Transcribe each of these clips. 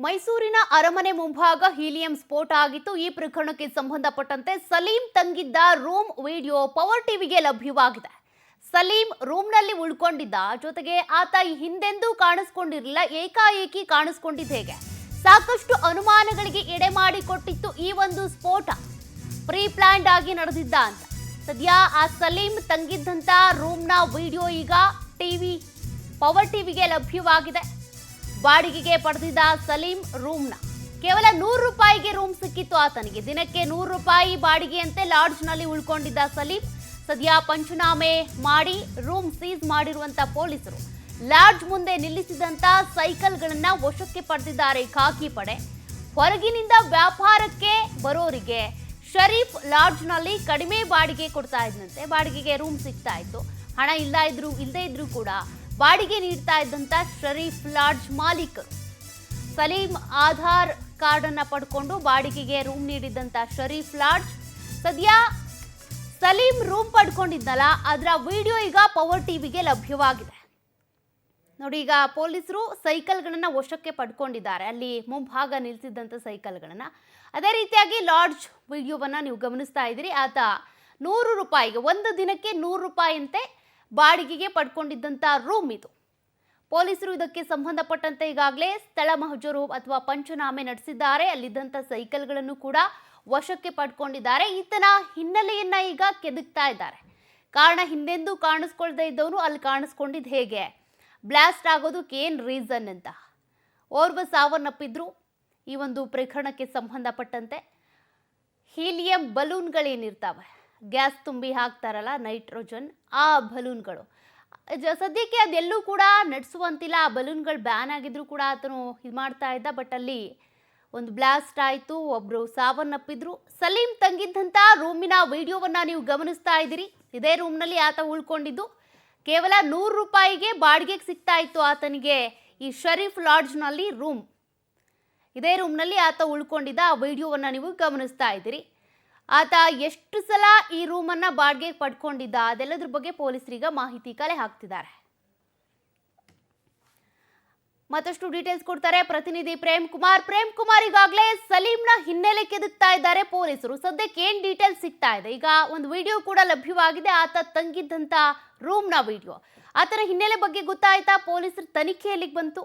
ಮೈಸೂರಿನ ಅರಮನೆ ಮುಂಭಾಗ ಹೀಲಿಯಂ ಸ್ಫೋಟ ಆಗಿತ್ತು. ಈ ಪ್ರಕರಣಕ್ಕೆ ಸಂಬಂಧಪಟ್ಟಂತೆ ಸಲೀಂ ತಂಗಿದ್ದ ರೂಮ್ ವಿಡಿಯೋ ಪವರ್ ಟಿವಿಗೆ ಲಭ್ಯವಾಗಿದೆ. ಸಲೀಂ ರೂಮ್ನಲ್ಲಿ ಉಳ್ಕೊಂಡಿದ್ದ, ಜೊತೆಗೆ ಆತ ಹಿಂದೆಂದೂ ಕಾಣಿಸ್ಕೊಂಡಿರಲಿಲ್ಲ, ಏಕಾಏಕಿ ಕಾಣಿಸ್ಕೊಂಡಿದ್ದ ಹೇಗೆ ಸಾಕಷ್ಟು ಅನುಮಾನಗಳಿಗೆ ಎಡೆ ಮಾಡಿಕೊಟ್ಟಿತ್ತು ಈ ಒಂದು ಸ್ಫೋಟ. ಪ್ರೀ ಪ್ಲಾನ್ಡ್ ಆಗಿ ನಡೆದಿದ್ದ ಅಂತ. ಸದ್ಯ ಆ ಸಲೀಂ ತಂಗಿದ್ದಂತ ರೂಮ್ನ ವಿಡಿಯೋ ಈಗ ಪವರ್ ಟಿವಿಗೆ ಲಭ್ಯವಾಗಿದೆ. ಬಾಡಿಗೆಗೆ ಪಡೆದಿದ್ದ ಸಲೀಂ ರೂಮ್ನ ಕೇವಲ 100 ರೂಪಾಯಿಗೆ ರೂಮ್ ಸಿಕ್ಕಿತ್ತು ಆತನಿಗೆ. ದಿನಕ್ಕೆ 100 ರೂಪಾಯಿ ಬಾಡಿಗೆಯಂತೆ ಲಾಡ್ಜ್ನಲ್ಲಿ ಉಳ್ಕೊಂಡಿದ್ದ ಸಲೀಂ ಸದ್ಯ ಪಂಚನಾಮೆ ಮಾಡಿ ರೂಮ್ ಸೀಸ್ ಮಾಡಿರುವಂತ ಪೊಲೀಸರು ಲಾಡ್ಜ್ ಮುಂದೆ ನಿಲ್ಲಿಸಿದಂತ ಸೈಕಲ್ಗಳನ್ನ ವಶಕ್ಕೆ ಪಡೆದಿದ್ದಾರೆ ಖಾಕಿ ಪಡೆ. ಹೊರಗಿನಿಂದ ವ್ಯಾಪಾರಕ್ಕೆ ಬರೋರಿಗೆ ಶರೀಫ್ ಲಾಡ್ಜ್ನಲ್ಲಿ ಕಡಿಮೆ ಬಾಡಿಗೆ ಕೊಡ್ತಾ ಇದ್ದಂತೆ. ಬಾಡಿಗೆಗೆ ರೂಮ್ ಸಿಗ್ತಾ ಇತ್ತು. ಹಣ ಇಲ್ಲದೇ ಇದ್ರೂ ಕೂಡ ಬಾಡಿಗೆ ನೀಡ್ತಾ ಇದ್ದಂತ ಶರೀಫ್ ಲಾಡ್ಜ್ ಮಾಲೀಕರು. ಸಲೀಂ ಆಧಾರ್ ಕಾರ್ಡ್ ಅನ್ನ ಪಡ್ಕೊಂಡು ಬಾಡಿಗೆಗೆ ರೂಮ್ ನೀಡಿದ್ದಂತ ಶರೀಫ್ ಲಾಡ್ಜ್ ಸದ್ಯ ಸಲೀಂ ರೂಮ್ ಪಡ್ಕೊಂಡಿದ್ದಲ್ಲ, ಅದರ ವಿಡಿಯೋ ಈಗ ಪವರ್ ಟಿವಿಗೆ ಲಭ್ಯವಾಗಿದೆ. ನೋಡಿ, ಈಗ ಪೊಲೀಸರು ಸೈಕಲ್ಗಳನ್ನ ವಶಕ್ಕೆ ಪಡ್ಕೊಂಡಿದ್ದಾರೆ. ಅಲ್ಲಿ ಮುಂಭಾಗ ನಿಲ್ಸಿದ್ದಂಥ ಸೈಕಲ್ಗಳನ್ನ. ಅದೇ ರೀತಿಯಾಗಿ ಲಾಡ್ಜ್ ವಿಡಿಯೋವನ್ನ ನೀವು ಗಮನಿಸ್ತಾ ಇದ್ದೀರಿ. ಆತ 100 ರೂಪಾಯಿಗೆ, ಒಂದು ದಿನಕ್ಕೆ 100 ರೂಪಾಯಿಯಂತೆ ಬಾಡಿಗೆಗೆ ಪಡ್ಕೊಂಡಿದ್ದಂಥ ರೂಮ್ ಇದು. ಪೊಲೀಸರು ಇದಕ್ಕೆ ಸಂಬಂಧಪಟ್ಟಂತೆ ಈಗಾಗಲೇ ಸ್ಥಳ ಮಹಜರು ಅಥವಾ ಪಂಚನಾಮೆ ನಡೆಸಿದ್ದಾರೆ. ಅಲ್ಲಿದ್ದಂಥ ಸೈಕಲ್ಗಳನ್ನು ಕೂಡ ವಶಕ್ಕೆ ಪಡ್ಕೊಂಡಿದ್ದಾರೆ. ಈತನ ಹಿನ್ನೆಲೆಯನ್ನ ಈಗ ಕೆದಕ್ತಾ ಇದ್ದಾರೆ. ಕಾರಣ ಹಿಂದೆಂದೂ ಕಾಣಿಸ್ಕೊಳ್ದೇ ಇದ್ದವನು ಅಲ್ಲಿ ಕಾಣಿಸ್ಕೊಂಡಿದ್ದು ಹೇಗೆ, ಬ್ಲಾಸ್ಟ್ ಆಗೋದಕ್ಕೆ ಏನು ರೀಸನ್ ಅಂತ. ಓರ್ವ ಸಾವನ್ನಪ್ಪಿದ್ರು. ಈ ಒಂದು ಪ್ರಕರಣಕ್ಕೆ ಸಂಬಂಧಪಟ್ಟಂತೆ ಹೀಲಿಯಂ ಬಲೂನ್ಗಳೇನಿರ್ತಾವೆ, ಗ್ಯಾಸ್ ತುಂಬಿ ಹಾಕ್ತಾರಲ್ಲ, ನೈಟ್ರೋಜನ್, ಆ ಬಲೂನ್ಗಳು ಸದ್ಯಕ್ಕೆ ಅದೆಲ್ಲೂ ಕೂಡ ನಡೆಸುವಂತಿಲ್ಲ. ಆ ಬಲೂನ್ಗಳು ಬ್ಯಾನ್ ಆಗಿದ್ರು ಕೂಡ ಆತನು ಇದು ಮಾಡ್ತಾ ಇದ್ದ. ಬಟ್ ಅಲ್ಲಿ ಒಂದು ಬ್ಲಾಸ್ಟ್ ಆಯಿತು, ಒಬ್ಬರು ಸಾವನ್ನಪ್ಪಿದ್ರು. ಸಲೀಂ ತಂಗಿದ್ದಂಥ ರೂಮಿನ ವಿಡಿಯೋವನ್ನ ನೀವು ಗಮನಿಸ್ತಾ ಇದ್ದೀರಿ. ಇದೇ ರೂಮ್ನಲ್ಲಿ ಆತ ಉಳ್ಕೊಂಡಿದ್ದು. ಕೇವಲ 100 ರೂಪಾಯಿಗೆ ಬಾಡಿಗೆಗೆ ಸಿಗ್ತಾ ಇತ್ತು ಆತನಿಗೆ ಈ ಶರೀಫ್ ಲಾಡ್ಜ್ನಲ್ಲಿ ರೂಮ್. ಇದೇ ರೂಮ್ನಲ್ಲಿ ಆತ ಉಳ್ಕೊಂಡಿದ್ದ. ಆ ವಿಡಿಯೋವನ್ನ ನೀವು ಗಮನಿಸ್ತಾ ಇದ್ದೀರಿ. ಆತ ಎಷ್ಟು ಸಲ ಈ ರೂಮನ್ನ ಬಾಡಿಗೆಗೆ ಪಡ್ಕೊಂಡಿದ್ದ, ಅದೆಲ್ಲದ್ರ ಬಗ್ಗೆ ಪೊಲೀಸರಿಗೆ ಮಾಹಿತಿ ಕಲೆ ಹಾಕ್ತಿದ್ದಾರೆ. ಮತ್ತಷ್ಟು ಡೀಟೇಲ್ಸ್ ಕೊಡ್ತಾರೆ ಪ್ರತಿನಿಧಿ ಪ್ರೇಮ್ ಕುಮಾರ್. ಈಗಾಗಲೇ ಸಲೀಂನ ಹಿನ್ನೆಲೆ ಕೆದಕ್ತಾ ಇದ್ದಾರೆ ಪೊಲೀಸರು. ಸದ್ಯಕ್ಕೆ ಏನ್ ಡೀಟೇಲ್ಸ್ ಸಿಗ್ತಾ ಇದೆ? ಈಗ ಒಂದು ವಿಡಿಯೋ ಕೂಡ ಲಭ್ಯವಾಗಿದೆ, ಆತ ತಂಗಿದ್ದಂತ ರೂಮ್ನ ವಿಡಿಯೋ. ಆತನ ಹಿನ್ನೆಲೆ ಬಗ್ಗೆ ಗೊತ್ತಾಯ್ತಾ? ಪೊಲೀಸರ ತನಿಖೆಯಲ್ಲಿಗೆ ಬಂತು.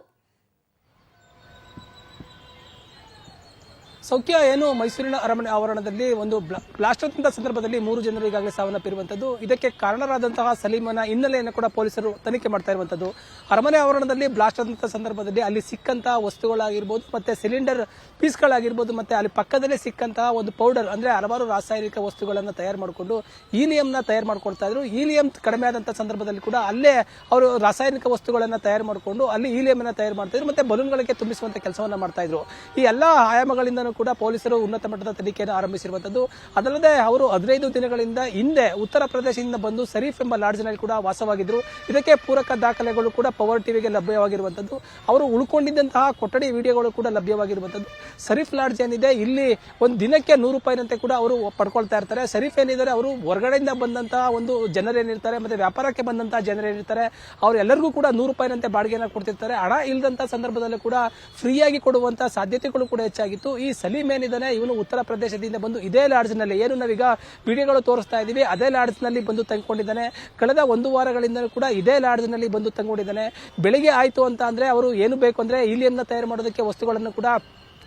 ಸೌಖ್ಯ ಏನು ಮೈಸೂರಿನ ಅರಮನೆ ಆವರಣದಲ್ಲಿ ಒಂದು ಬ್ಲಾಸ್ಟ್ ಆದಂತಹ ಸಂದರ್ಭದಲ್ಲಿ 3 ಜನರು ಈಗಾಗಲೇ ಸಾವನ್ನಪ್ಪಿರುವಂತದ್ದು. ಇದಕ್ಕೆ ಕಾರಣರಾದಂತಹ ಸಲೀಮನ ಹಿನ್ನೆಲೆಯನ್ನು ಕೂಡ ಪೊಲೀಸರು ತನಿಖೆ ಮಾಡ್ತಾ ಇರುವಂತದ್ದು. ಅರಮನೆ ಆವರಣದಲ್ಲಿ ಬ್ಲಾಸ್ಟ್ ಆದಂತಹ ಸಂದರ್ಭದಲ್ಲಿ ಅಲ್ಲಿ ಸಿಕ್ಕಂತಹ ವಸ್ತುಗಳಾಗಿರ್ಬೋದು, ಮತ್ತೆ ಸಿಲಿಂಡರ್ ಪೀಸ್ಗಳಾಗಿರ್ಬೋದು, ಮತ್ತೆ ಅಲ್ಲಿ ಪಕ್ಕದಲ್ಲೇ ಸಿಕ್ಕಂತಹ ಒಂದು ಪೌಡರ್, ಅಂದ್ರೆ ಹಲವಾರು ರಾಸಾಯನಿಕ ವಸ್ತುಗಳನ್ನು ತಯಾರು ಮಾಡಿಕೊಂಡು ಹೀಲಿಯಂನ ತಯಾರು ಮಾಡ್ಕೊಳ್ತಾ ಇದ್ರು. ಹೀಲಿಯಂ ಕಡಿಮೆ ಆದಂತಹ ಸಂದರ್ಭದಲ್ಲಿ ಕೂಡ ಅಲ್ಲೇ ಅವರು ರಾಸಾಯನಿಕ ವಸ್ತುಗಳನ್ನ ತಯಾರು ಮಾಡಿಕೊಂಡು ಅಲ್ಲಿ ಹೀಲಿಯಂ ಅನ್ನ ತಯಾರು ಮಾಡ್ತಾ ಇದ್ರು. ಮತ್ತೆ ಬಲೂನ್ಗಳಿಗೆ ತುಂಬಿಸುವಂತ ಕೆಲಸವನ್ನ ಮಾಡ್ತಾ ಇದ್ರು. ಈ ಎಲ್ಲಾ ಆಯಾಮಗಳಿಂದ ಕೂಡ ಪೊಲೀಸರು ಉನ್ನತ ಮಟ್ಟದ ತನಿಖೆಯನ್ನು ಆರಂಭಿಸಿರುವಂತದ್ದು. ಅದಲ್ಲದೆ ಅವರು 15 ದಿನಗಳಿಂದ ಹಿಂದೆ ಉತ್ತರ ಪ್ರದೇಶದಿಂದ ಬಂದು ಶರೀಫ್ ಎಂಬ ಲಾಡ್ಜ್ನಲ್ಲಿ ಕೂಡ ವಾಸವಾಗಿದ್ರು. ಇದಕ್ಕೆ ಪೂರಕ ದಾಖಲೆಗಳು ಕೂಡ ಪವರ್ ಟಿವಿಗೆ ಲಭ್ಯವಾಗಿರುವಂತದ್ದು. ಅವರು ಉಳ್ಕೊಂಡಿದ್ದಂತಹ ಕೊಠಡಿ ವಿಡಿಯೋಗಳು ಕೂಡ ಲಭ್ಯವಾಗಿರುವಂತದ್ದು. ಶರೀಫ್ ಲಾಡ್ಜ್ ಏನಿದೆ, ಇಲ್ಲಿ ಒಂದು ದಿನಕ್ಕೆ 100 ರೂಪಾಯಿನಂತೆ ಕೂಡ ಅವರು ಪಡ್ಕೊಳ್ತಾ ಇರ್ತಾರೆ. ಶರೀಫ್ ಏನಿದ್ದಾರೆ, ಅವರು ಹೊರಗಡೆಯಿಂದ ಬಂದಂತಹ ಒಂದು ಜನರೇನಿರ್ತಾರೆ, ಮತ್ತೆ ವ್ಯಾಪಾರಕ್ಕೆ ಬಂದಂತಹ ಜನರೇನಿರ್ತಾರೆ, ಅವರೆಲ್ಲರಿಗೂ ಕೂಡ 100 ರೂಪಾಯಿನಂತೆ ಬಾಡಿಗೆಯನ್ನು ಕೊಡ್ತಿರ್ತಾರೆ. ಹಣ ಇಲ್ಲದಂತಹ ಸಂದರ್ಭದಲ್ಲಿ ಕೂಡ ಫ್ರೀಯಾಗಿ ಕೊಡುವಂತಹ ಸಾಧ್ಯತೆಗಳು ಕೂಡ ಹೆಚ್ಚಾಗಿತ್ತು. ಈ ಸಲೀಂ ಏನಿದ್ದಾನೆ, ಇವನು ಉತ್ತರ ಪ್ರದೇಶದಿಂದ ಬಂದು ಇದೇ ಲಾಡ್ಜ್ನಲ್ಲಿ, ಏನು ನಾವೀಗ ವಿಡಿಯೋಗಳು ತೋರಿಸ್ತಾ ಇದೀವಿ, ಅದೇ ಲಾಡ್ಜ್ನಲ್ಲಿ ಬಂದು ತಂಗಿಕೊಂಡಿದ್ದಾನೆ. ಕಳೆದ 1 ವಾರಗಳಿಂದ ಕೂಡ ಇದೇ ಲಾಡ್ಜ್ನಲ್ಲಿ ಬಂದು ತಂಗಿಕೊಂಡಿದ್ದಾನೆ. ಬೆಳಿಗ್ಗೆ ಆಯ್ತು ಅಂತ ಅಂದ್ರೆ ಅವರು ಏನು ಬೇಕು ಅಂದ್ರೆ ಹೀಲಿಯಂನ ತಯಾರು ಮಾಡೋದಕ್ಕೆ ವಸ್ತುಗಳನ್ನು ಕೂಡ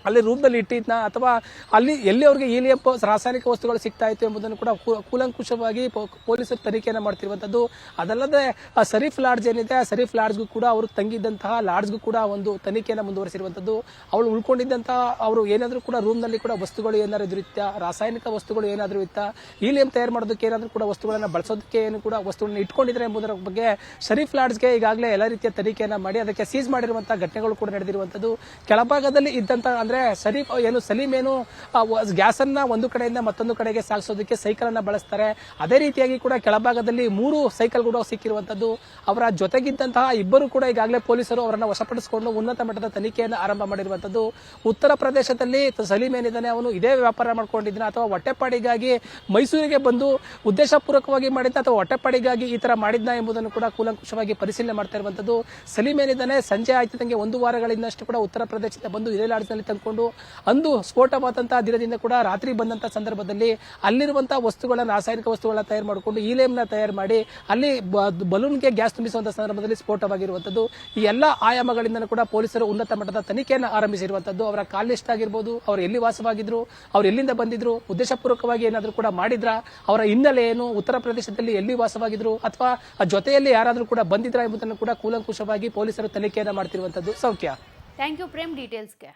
ಅಲ್ಲಿ ರೂಮ್ನಲ್ಲಿ ಇಟ್ಟಿದ್ನ, ಅಥವಾ ಅಲ್ಲಿ ಎಲ್ಲಿ ಅವ್ರಿಗೆ ಹೀಲಿಯಂ ರಾಸಾಯನಿಕ ವಸ್ತುಗಳು ಸಿಗ್ತಾ ಇತ್ತು ಎಂಬುದನ್ನು ಕೂಡ ಕೂಲಂಕುಷವಾಗಿ ಪೊಲೀಸರು ತನಿಖೆಯನ್ನು ಮಾಡ್ತಿರುವಂತದ್ದು. ಅದಲ್ಲದೆ ಶರೀಫ್ ಲಾಡ್ಜ್ ಏನಿದೆ, ಆ ಶರೀಫ್ ಲಾಡ್ಜ್ಗೂ ಕೂಡ ಅವರು ತಂಗಿದ್ದಂತಹ ಲಾಡ್ಜ್ಗೂ ಕೂಡ ಒಂದು ತನಿಖೆಯನ್ನು ಮುಂದುವರಿಸಿರುವಂತದ್ದು. ಅವಳು ಉಳ್ಕೊಂಡಿದ್ದಂತಹ ಅವರು ಏನಾದ್ರೂ ಕೂಡ ರೂಮ್ನಲ್ಲಿ ಕೂಡ ವಸ್ತುಗಳು ಏನಾದ್ರು ಇತ್ತ, ರಾಸಾಯನಿಕ ವಸ್ತುಗಳು ಏನಾದ್ರೂ ಇತ್ತ, ಹೀಲಿಯಂ ತಯಾರು ಮಾಡೋದಕ್ಕೆ ಏನಾದ್ರೂ ಕೂಡ ವಸ್ತುಗಳನ್ನ ಬಳಸೋದಕ್ಕೆ ಏನು ಕೂಡ ವಸ್ತುಗಳನ್ನ ಇಟ್ಕೊಂಡಿದ್ರೆ ಎಂಬುದರ ಬಗ್ಗೆ ಶರೀಫ್ ಲಾಡ್ಜ್ಗೆ ಈಗಾಗಲೇ ಎಲ್ಲ ರೀತಿಯ ತನಿಖೆಯನ್ನ ಮಾಡಿ ಅದಕ್ಕೆ ಸೀಸ್ ಮಾಡಿರುವಂತಹ ಘಟನೆಗಳು ಕೂಡ ನಡೆದಿರುವಂತದ್ದು. ಕೆಳಭಾಗದಲ್ಲಿ ಇದ್ದಂತಹ ಅಂದ್ರೆ ಸಲೀಂ ಏನು ಗ್ಯಾಸ್ ಅನ್ನ ಒಂದು ಕಡೆಯಿಂದ ಮತ್ತೊಂದು ಕಡೆಗೆ ಸಾಗಿಸೋದಕ್ಕೆ ಸೈಕಲ್ ಅನ್ನ ಬಳಸ್ತಾರೆ. ಅದೇ ರೀತಿಯಾಗಿ ಕೂಡ ಕೆಳಭಾಗದಲ್ಲಿ 3 ಸೈಕಲ್ ಕೂಡ ಸಿಕ್ಕಿರುವಂತದ್ದು. ಅವರ ಜೊತೆಗಿದ್ದಂತಹ ಇಬ್ಬರು ಕೂಡ ಈಗಾಗಲೇ ಪೊಲೀಸರು ಅವರನ್ನ ವಶಪಡಿಸಿಕೊಂಡು ಉನ್ನತ ಮಟ್ಟದ ತನಿಖೆಯನ್ನು ಆರಂಭ ಮಾಡಿರುವಂತದ್ದು. ಉತ್ತರ ಪ್ರದೇಶದಲ್ಲಿ ಸಲೀಂ ಏನಿದ್ದಾನೆ ಅವನು ಇದೇ ವ್ಯಾಪಾರ ಮಾಡ್ಕೊಂಡಿದ್ದಾನೆ ಅಥವಾ ಹೊಟ್ಟೆಪಾಡಿಗಾಗಿ ಮೈಸೂರಿಗೆ ಬಂದು ಉದ್ದೇಶಪೂರ್ವಕವಾಗಿ ಮಾಡಿದ್ದ ಅಥವಾ ಹೊಟ್ಟೆಪಾಡಿಗಾಗಿ ಈ ತರ ಮಾಡಿದ್ನ ಎಂಬುದನ್ನು ಕೂಡ ಕೂಲಂಕುಷವಾಗಿ ಪರಿಶೀಲನೆ ಮಾಡ್ತಾ ಇರುವಂತದ್ದು. ಸಲೀಂ ಏನಿದ್ದಾನೆ ಸಂಜೆ ಆಯ್ತಿದ್ದಂಗೆ 1 ವಾರಗಳಿಂದಷ್ಟು ಕೂಡ ಉತ್ತರ ಪ್ರದೇಶದಿಂದ ಬಂದು ಇದೇ ಲಾಡ್ಜ್ನಲ್ಲಿ ತಂದುಕೊಂಡು ಅಂದು ಸ್ಫೋಟವಾದಂತಹ ದಿನದಿಂದ ಕೂಡ ರಾತ್ರಿ ಬಂದಂತಹ ಸಂದರ್ಭದಲ್ಲಿ ಅಲ್ಲಿರುವಂತಹ ವಸ್ತುಗಳನ್ನ ರಾಸಾಯನಿಕ ವಸ್ತುಗಳನ್ನ ತಯಾರು ಮಾಡಿಕೊಂಡು ಈಲೇಮ್ನ ತಯಾರು ಮಾಡಿ ಅಲ್ಲಿ ಬಲೂನ್ಗೆ ಗ್ಯಾಸ್ ತುಂಬಿಸುವಂತಹ ಸಂದರ್ಭದಲ್ಲಿ ಸ್ಫೋಟವಾಗಿರುವಂತದ್ದು. ಈ ಎಲ್ಲಾ ಆಯಾಮಗಳಿಂದ ಕೂಡ ಪೊಲೀಸರು ಉನ್ನತ ಮಟ್ಟದ ತನಿಖೆಯನ್ನು ಆರಂಭಿಸಿರುವಂತದ್ದು. ಅವರ ಕಾಲ್ ಲಿಸ್ಟ್ ಆಗಿರ್ಬೋದು, ಅವರು ಎಲ್ಲಿ ವಾಸವಾಗಿದ್ರು, ಅವ್ರು ಎಲ್ಲಿಂದ ಬಂದಿದ್ರು, ಉದ್ದೇಶಪೂರ್ವಕವಾಗಿ ಏನಾದರೂ ಕೂಡ ಮಾಡಿದ್ರ, ಅವರ ಹಿನ್ನೆಲೆ ಏನು, ಉತ್ತರ ಪ್ರದೇಶದಲ್ಲಿ ಎಲ್ಲಿ ವಾಸವಾಗಿದ್ರು ಅಥವಾ ಜೊತೆಯಲ್ಲಿ ಯಾರಾದರೂ ಕೂಡ ಬಂದಿದ್ರ ಎಂಬುದನ್ನು ಕೂಡ ಕೂಲಂಕುಷವಾಗಿ ಪೊಲೀಸರು ತನಿಖೆಯನ್ನು ಮಾಡ್ತಿರುವಂತದ್ದು. ಸೌಖ್ಯ. Thank you Prem ಡೀಟೇಲ್ಸ್ಗೆ.